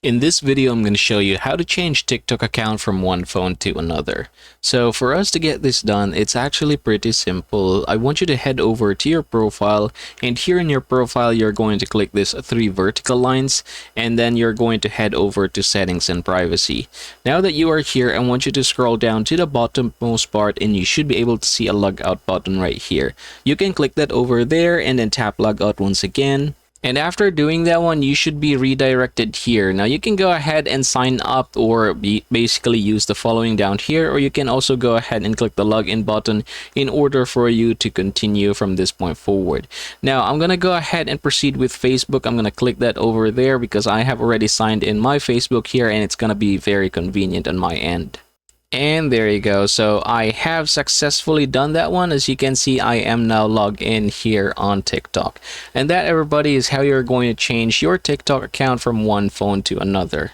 In this video, I'm going to show you how to change TikTok account from one phone to another. So for us to get this done, it's actually pretty simple. I want you to head over to your profile, and here in your profile, you're going to click this three vertical lines, and then you're going to head over to settings and privacy. Now that you are here, I want you to scroll down to the bottommost part, and you should be able to see a logout button right here. You can click that over there and then tap logout once again. And after doing that one, you should be redirected here. Now you can go ahead and sign up or basically use the following down here, or you can also go ahead and click the login button in order for you to continue from this point forward. Now I'm going to go ahead and proceed with Facebook. I'm going to click that over there because I have already signed in my Facebook here, and it's going to be very convenient on my end. And there you go. So I have successfully done that one. As you can see, I am now logged in here on TikTok. And that, everybody, is how you're going to change your TikTok account from one phone to another.